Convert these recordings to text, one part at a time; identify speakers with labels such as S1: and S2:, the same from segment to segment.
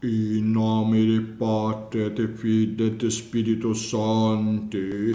S1: In nomine Patris et Filii et Spiritus Sancti.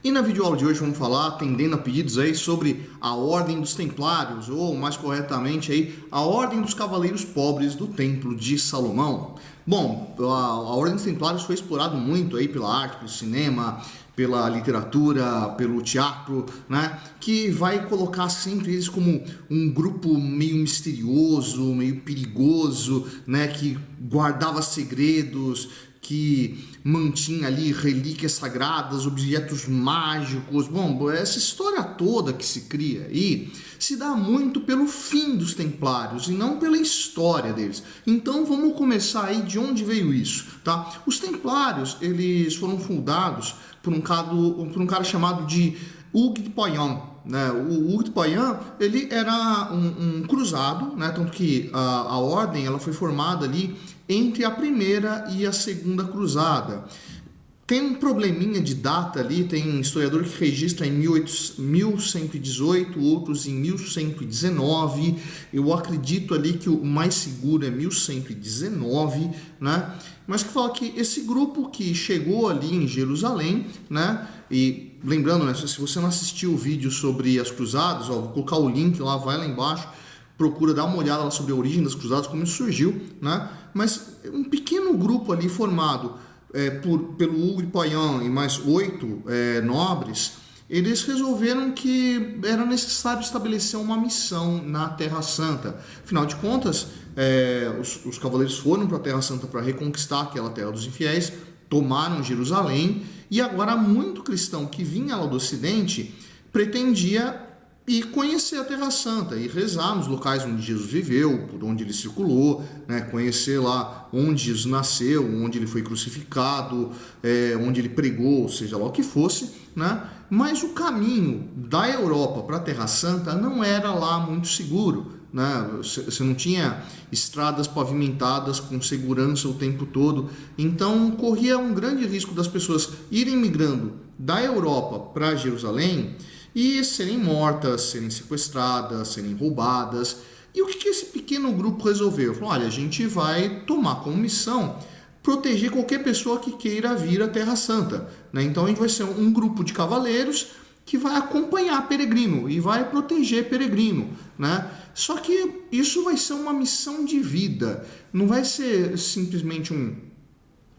S2: E na videoaula de hoje vamos falar, atendendo a pedidos aí, sobre a Ordem dos Templários, ou mais corretamente aí, a Ordem dos Cavaleiros Pobres do Templo de Salomão. Bom, a Ordem dos Templários foi explorada muito aí pela arte, pelo cinema, pela literatura, pelo teatro, né? Que vai colocar sempre eles como um grupo meio misterioso, meio perigoso, né? Que guardava segredos, que mantinha ali relíquias sagradas, objetos mágicos. Bom, essa história toda que se cria aí se dá muito pelo fim dos Templários e não pela história deles. Então vamos começar aí de onde veio isso, tá? Os Templários, eles foram fundados por um cara chamado de Hugues de Payens, né? O Hugues de Payens, ele era um cruzado, né? Tanto que a ordem ela foi formada ali entre a primeira e a segunda cruzada. Tem um probleminha de data ali, tem historiador que registra em 1118, outros em 1119. Eu acredito ali que o mais seguro é 1119, né? Mas que fala que esse grupo que chegou ali em Jerusalém, né? E lembrando, né, se você não assistiu o vídeo sobre as cruzadas, ó, vou colocar o link lá, vai lá embaixo, procura dar uma olhada lá sobre a origem das cruzadas, como isso surgiu, né? Mas um pequeno grupo ali formado pelo Hugues de Payens e mais 8 nobres, eles resolveram que era necessário estabelecer uma missão na Terra Santa. Afinal de contas, os cavaleiros foram para a Terra Santa para reconquistar aquela terra dos infiéis, tomaram Jerusalém, e agora muito cristão que vinha lá do Ocidente pretendia e conhecer a Terra Santa e rezar nos locais onde Jesus viveu, por onde ele circulou, né? Conhecer lá onde Jesus nasceu, onde ele foi crucificado, onde ele pregou, seja lá o que fosse, né? Mas o caminho da Europa para a Terra Santa não era lá muito seguro, né? Você não tinha estradas pavimentadas com segurança o tempo todo, então corria um grande risco das pessoas irem migrando da Europa para Jerusalém e serem mortas, serem sequestradas, serem roubadas. E o que esse pequeno grupo resolveu? Falou, olha, a gente vai tomar como missão proteger qualquer pessoa que queira vir à Terra Santa, né? Então a gente vai ser um grupo de cavaleiros que vai acompanhar peregrino e vai proteger peregrino, né? Só que isso vai ser uma missão de vida, não vai ser simplesmente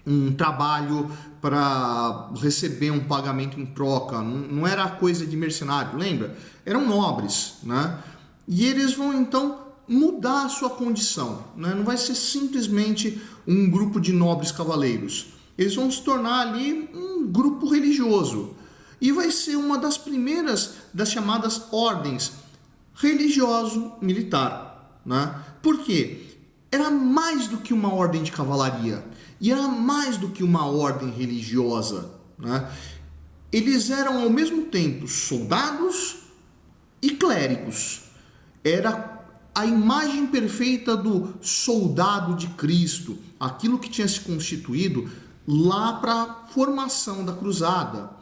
S2: um trabalho para receber um pagamento em troca, não era coisa de mercenário, lembra? Eram nobres, né? E eles vão então mudar a sua condição, né? Não vai ser simplesmente um grupo de nobres cavaleiros, eles vão se tornar ali um grupo religioso e vai ser uma das primeiras das chamadas ordens religioso-militar, né? Por quê? Era mais do que uma ordem de cavalaria e era mais do que uma ordem religiosa, né? Eles eram ao mesmo tempo soldados e clérigos. Era a imagem perfeita do soldado de Cristo, aquilo que tinha se constituído lá para a formação da cruzada.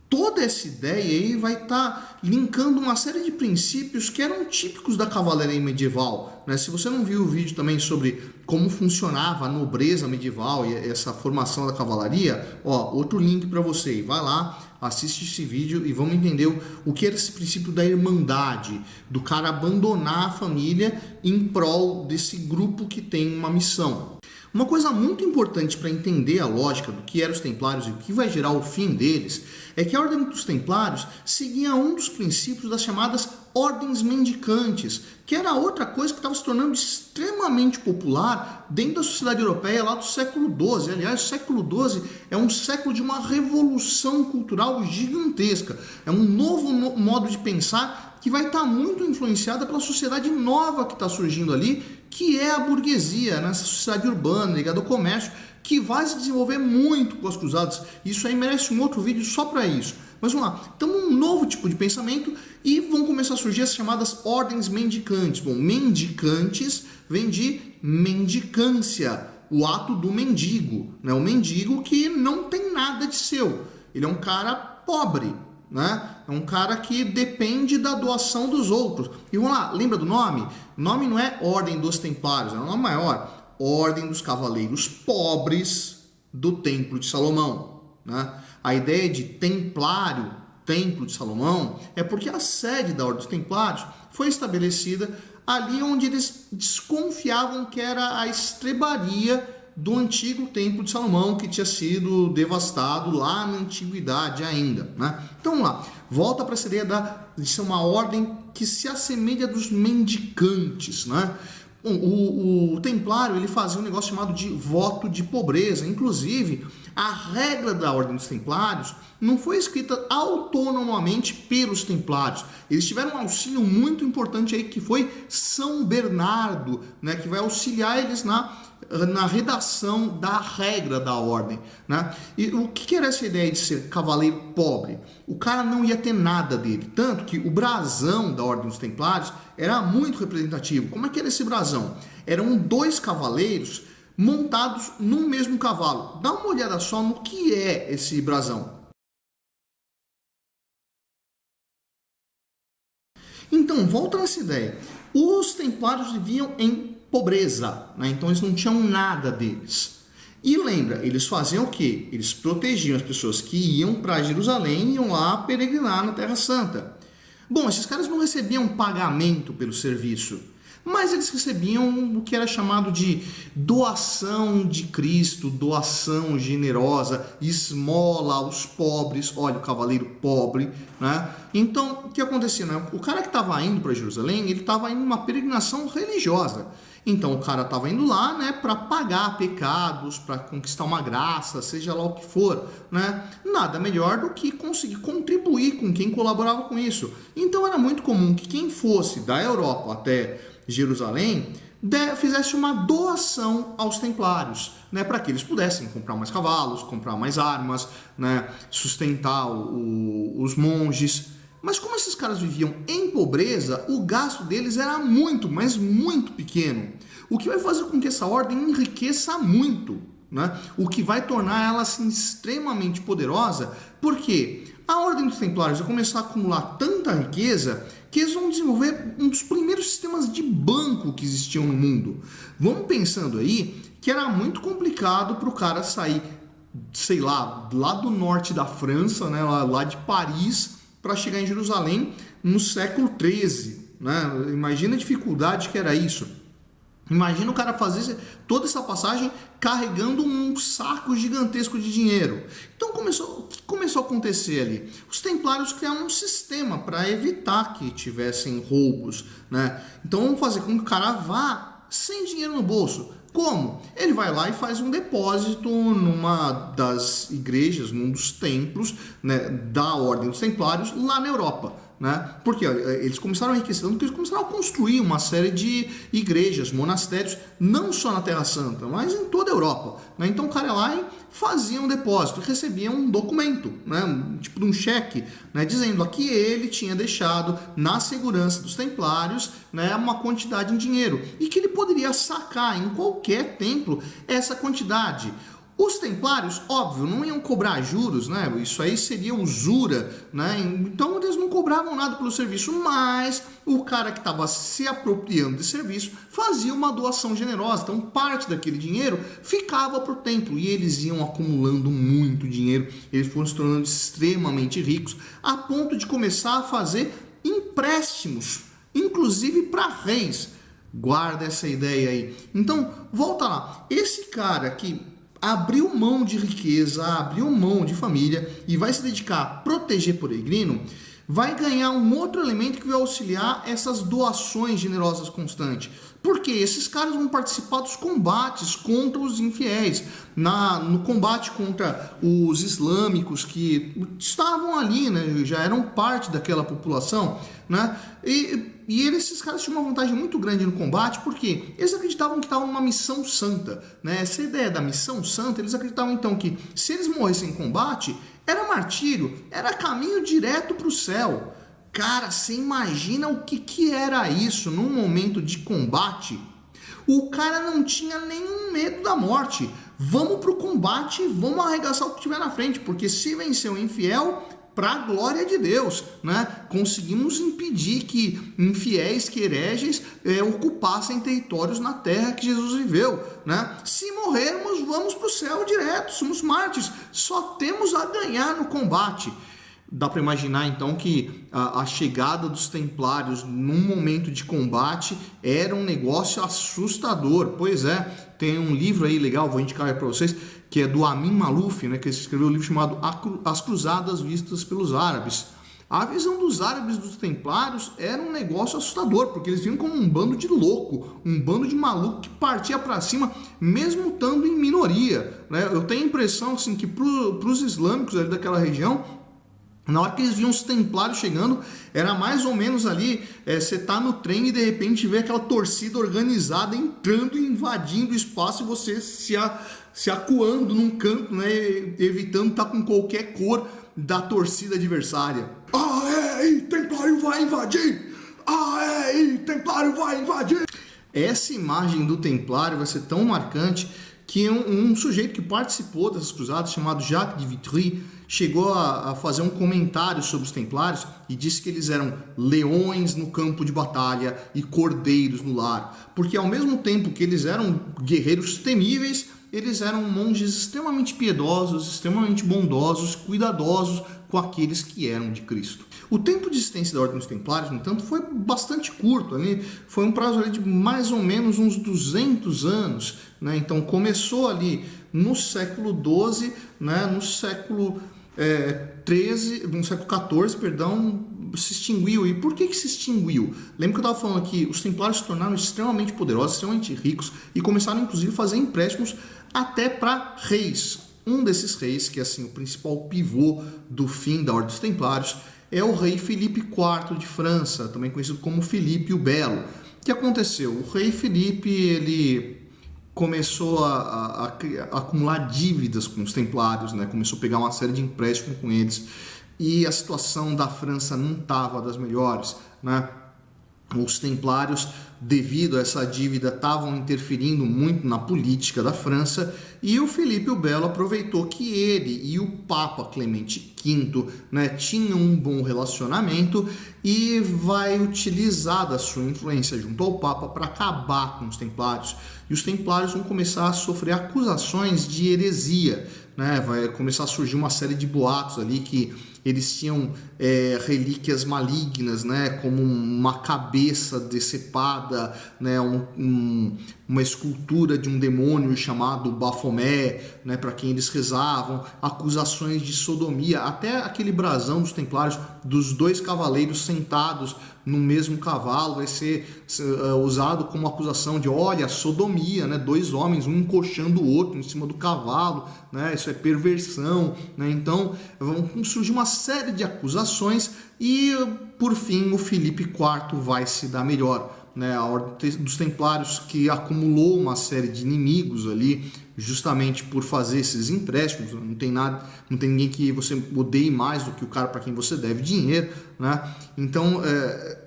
S2: Toda essa ideia aí vai estar linkando uma série de princípios que eram típicos da cavalaria medieval, né? Se você não viu o vídeo também sobre como funcionava a nobreza medieval e essa formação da cavalaria, ó, outro link para você. Vai lá, assiste esse vídeo e vamos entender o que era esse princípio da irmandade, do cara abandonar a família em prol desse grupo que tem uma missão. Uma coisa muito importante para entender a lógica do que eram os Templários e o que vai gerar o fim deles é que a Ordem dos Templários seguia um dos princípios das chamadas ordens mendicantes, que era outra coisa que estava se tornando extremamente popular dentro da sociedade europeia lá do século XII. Aliás, o século XII é um século de uma revolução cultural gigantesca. É um novo modo de pensar que vai estar muito influenciada pela sociedade nova que está surgindo ali, que é a burguesia, né? Essa sociedade urbana ligada ao comércio, que vai se desenvolver muito com as cruzadas. Isso aí merece um outro vídeo só para isso. Mas vamos lá, então um novo tipo de pensamento e vão começar a surgir as chamadas ordens mendicantes. Bom, mendicantes vem de mendicância, o ato do mendigo, né? O mendigo que não tem nada de seu, ele é um cara pobre, né? É um cara que depende da doação dos outros. E vamos lá, lembra do nome? O nome não é Ordem dos Templários, é um nome maior, Ordem dos Cavaleiros Pobres do Templo de Salomão, né? A ideia de templário, Templo de Salomão, é porque a sede da Ordem dos Templários foi estabelecida ali onde eles desconfiavam que era a estrebaria do antigo Templo de Salomão, que tinha sido devastado lá na antiguidade ainda, né? Então vamos lá, volta para essa ideia de ser uma ordem que se assemelha dos mendicantes, né? O templário ele fazia um negócio chamado de voto de pobreza. Inclusive, a regra da Ordem dos Templários não foi escrita autonomamente pelos templários. Eles tiveram um auxílio muito importante aí, que foi São Bernardo, né, que vai auxiliar eles na redação da regra da ordem, né? E o que era essa ideia de ser cavaleiro pobre? O cara não ia ter nada dele, tanto que o brasão da Ordem dos Templários era muito representativo. Como é que era esse brasão? Eram 2 cavaleiros montados num mesmo cavalo. Dá uma olhada só no que é esse brasão. Então, volta nessa ideia. Os templários viviam em pobreza, né? Então eles não tinham nada deles. E lembra, eles faziam o quê? Eles protegiam as pessoas que iam para Jerusalém e iam lá peregrinar na Terra Santa. Bom, esses caras não recebiam pagamento pelo serviço, mas eles recebiam o que era chamado de doação de Cristo, doação generosa, esmola aos pobres. Olha, o cavaleiro pobre, né? Então, o que acontecia, né? O cara que estava indo para Jerusalém, ele estava indo numa peregrinação religiosa. Então, o cara estava indo lá, né, para pagar pecados, para conquistar uma graça, seja lá o que for, né? Nada melhor do que conseguir contribuir com quem colaborava com isso. Então, era muito comum que quem fosse da Europa até Jerusalém fizesse uma doação aos templários, né, para que eles pudessem comprar mais cavalos, comprar mais armas, né, sustentar os monges. Mas como esses caras viviam em pobreza, o gasto deles era muito, mas muito pequeno. O que vai fazer com que essa ordem enriqueça muito, né? O que vai tornar ela assim, extremamente poderosa, porque a Ordem dos Templários vai começar a acumular tanta riqueza que eles vão desenvolver um dos primeiros sistemas de banco que existiam no mundo. Vamos pensando aí que era muito complicado para o cara sair, sei lá do norte da França, né, lá de Paris, para chegar em Jerusalém no século XIII, né? Imagina a dificuldade que era isso. Imagina o cara fazer toda essa passagem carregando um saco gigantesco de dinheiro. Então o que começou a acontecer ali? Os templários criaram um sistema para evitar que tivessem roubos, né? Então vamos fazer com que o cara vá sem dinheiro no bolso. Como? Ele vai lá e faz um depósito numa das igrejas, num dos templos, né, da Ordem dos Templários lá na Europa, né? Porque eles começaram a enriquecer, porque eles começaram a construir uma série de igrejas, monastérios, não só na Terra Santa, mas em toda a Europa, né? Então o cara ia lá e fazia um depósito, recebia um documento, né, tipo de um cheque, né, dizendo aqui ele tinha deixado na segurança dos templários, né, uma quantidade em dinheiro e que ele poderia sacar em qualquer templo essa quantidade. Os templários, óbvio, não iam cobrar juros, né? Isso aí seria usura, né? Então eles não cobravam nada pelo serviço, mas o cara que estava se apropriando desse serviço fazia uma doação generosa. Então parte daquele dinheiro ficava para o templo e eles iam acumulando muito dinheiro. Eles foram se tornando extremamente ricos a ponto de começar a fazer empréstimos, inclusive para reis. Guarda essa ideia aí. Então volta lá. Esse cara que abriu mão de riqueza, abriu mão de família e vai se dedicar a proteger peregrino, vai ganhar um outro elemento que vai auxiliar essas doações generosas constantes. Porque esses caras vão participar dos combates contra os infiéis, no combate contra os islâmicos que estavam ali, né, já eram parte daquela população, né, e esses caras tinham uma vantagem muito grande no combate, porque eles acreditavam que estavam numa missão santa, né, essa ideia da missão santa, eles acreditavam então que se eles morressem em combate, era martírio, era caminho direto para o céu. Cara, você imagina o que era isso num momento de combate? O cara não tinha nenhum medo da morte. Vamos pro combate e vamos arregaçar o que tiver na frente, porque se vencer o infiel, para a glória de Deus, né? Conseguimos impedir que infiéis, que hereges ocupassem territórios na terra que Jesus viveu, né? Se morrermos, vamos para o céu direto, somos mártires, só temos a ganhar no combate. Dá para imaginar então que a chegada dos templários num momento de combate era um negócio assustador. Pois é, tem um livro aí legal, vou indicar aí para vocês, que é do Amin Maalouf, né, que escreveu um livro chamado As Cruzadas Vistas pelos Árabes. A visão dos árabes dos templários era um negócio assustador, porque eles viam como um bando de louco, um bando de maluco que partia para cima, mesmo estando em minoria, né? Eu tenho a impressão assim, que para os islâmicos ali daquela região, na hora que eles viam os templários chegando, era mais ou menos ali, você tá no trem e de repente vê aquela torcida organizada entrando e invadindo o espaço e você se acuando num canto, né, evitando estar com qualquer cor da torcida adversária. Templário vai invadir! Templário vai invadir! Essa imagem do templário vai ser tão marcante que um sujeito que participou dessas cruzadas, chamado Jacques de Vitry, chegou a fazer um comentário sobre os templários e disse que eles eram leões no campo de batalha e cordeiros no lar, porque ao mesmo tempo que eles eram guerreiros temíveis, eles eram monges extremamente piedosos, extremamente bondosos, cuidadosos com aqueles que eram de Cristo. O tempo de existência da Ordem dos Templários, no entanto, foi bastante curto, ali, foi um prazo ali de mais ou menos uns 200 anos, né? Então começou ali no século XII, né? No século XIV, perdão, se extinguiu. E por que se extinguiu? Lembra que eu estava falando que os templários se tornaram extremamente poderosos, extremamente ricos e começaram inclusive a fazer empréstimos até para reis. Um desses reis, que é assim o principal pivô do fim da Ordem dos Templários, é o rei Filipe IV de França, também conhecido como Filipe o Belo. O que aconteceu? O rei Filipe, ele começou a acumular dívidas com os templários, né? Começou a pegar uma série de empréstimos com eles e a situação da França não estava das melhores, né? Os templários, devido a essa dívida, estavam interferindo muito na política da França e o Filipe o Belo aproveitou que ele e o Papa Clemente V, né, tinham um bom relacionamento e vai utilizar da sua influência junto ao Papa para acabar com os templários. E os templários vão começar a sofrer acusações de heresia, né? Vai começar a surgir uma série de boatos ali que eles tinham relíquias malignas, né, como uma cabeça decepada, né, uma escultura de um demônio chamado Baphomet, né, para quem eles rezavam, acusações de sodomia, até aquele brasão dos templários dos dois cavaleiros sentados no mesmo cavalo vai ser usado como acusação de, olha, sodomia, né, dois homens, um encoxando o outro em cima do cavalo, né, isso é perversão, né, então vão surgir uma série de acusações e, por fim, o Filipe IV vai se dar melhor, né, a Ordem dos Templários, que acumulou uma série de inimigos ali, justamente por fazer esses empréstimos. Não tem ninguém que você odeie mais do que o cara para quem você deve dinheiro, né? Então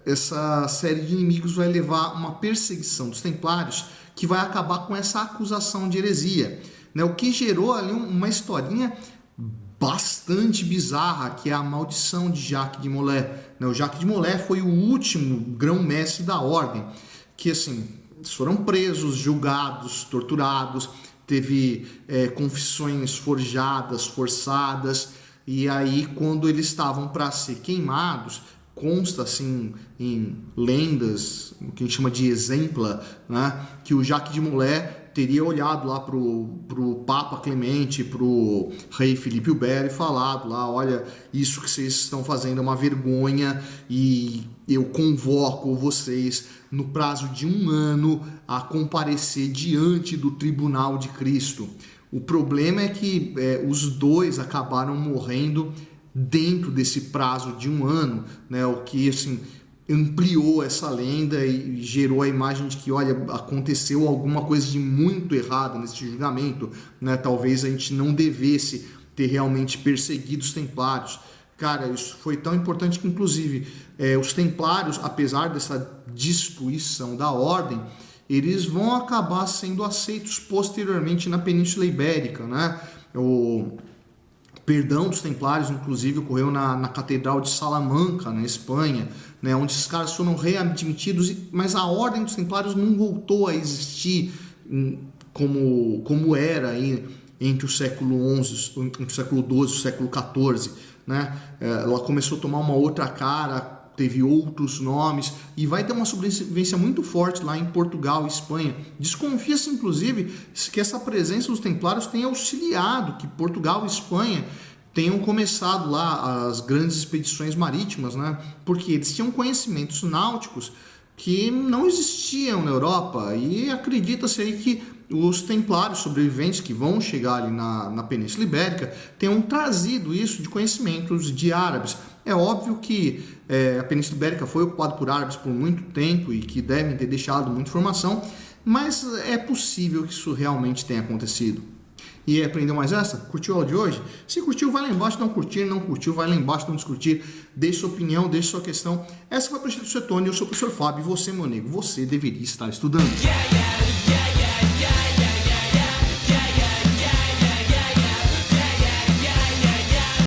S2: essa série de inimigos vai levar a uma perseguição dos templários que vai acabar com essa acusação de heresia, né? O que gerou ali uma historinha bastante bizarra, que é a maldição de Jacques de Molay, né? O Jacques de Molay foi o último grão-mestre da ordem, que assim, foram presos, julgados, torturados, teve confissões forjadas, forçadas, e aí quando eles estavam para ser queimados, consta assim em lendas, o que a gente chama de exempla, né, que o Jacques de Molay teria olhado lá pro Papa Clemente, pro rei Filipe o Belo e falado lá, olha, isso que vocês estão fazendo é uma vergonha e eu convoco vocês no prazo de 1 ano a comparecer diante do tribunal de Cristo. O problema é que os dois acabaram morrendo dentro desse prazo de 1 ano, né? O que assim ampliou essa lenda e gerou a imagem de que, olha, aconteceu alguma coisa de muito errado nesse julgamento, né? Talvez a gente não devesse ter realmente perseguido os templários. Cara, isso foi tão importante que, inclusive, os templários, apesar dessa destruição da ordem, eles vão acabar sendo aceitos posteriormente na Península Ibérica, né? O perdão dos templários, inclusive, ocorreu na Catedral de Salamanca, na Espanha, né, onde esses caras foram readmitidos, mas a ordem dos templários não voltou a existir como era aí entre o século XI, entre o século XII e o século XIV. Né? Ela começou a tomar uma outra cara, teve outros nomes, e vai ter uma sobrevivência muito forte lá em Portugal e Espanha. Desconfia-se, inclusive, que essa presença dos templários tenha auxiliado que Portugal e Espanha tenham começado lá as grandes expedições marítimas, né? Porque eles tinham conhecimentos náuticos que não existiam na Europa, e acredita-se aí que os templários sobreviventes que vão chegar ali na Península Ibérica tenham trazido isso de conhecimentos de árabes. É óbvio que a Península Ibérica foi ocupada por árabes por muito tempo e que devem ter deixado muita informação, mas é possível que isso realmente tenha acontecido. E aprendeu mais essa? Curtiu o áudio de hoje? Se curtiu, vai lá embaixo, dá um curtir. Não curtiu, vai lá embaixo, dá um descurtir. Deixe sua opinião, deixe sua questão. Essa foi a Prancheta do Suetônio, eu sou o professor Fábio e você, meu nego, você deveria estar estudando.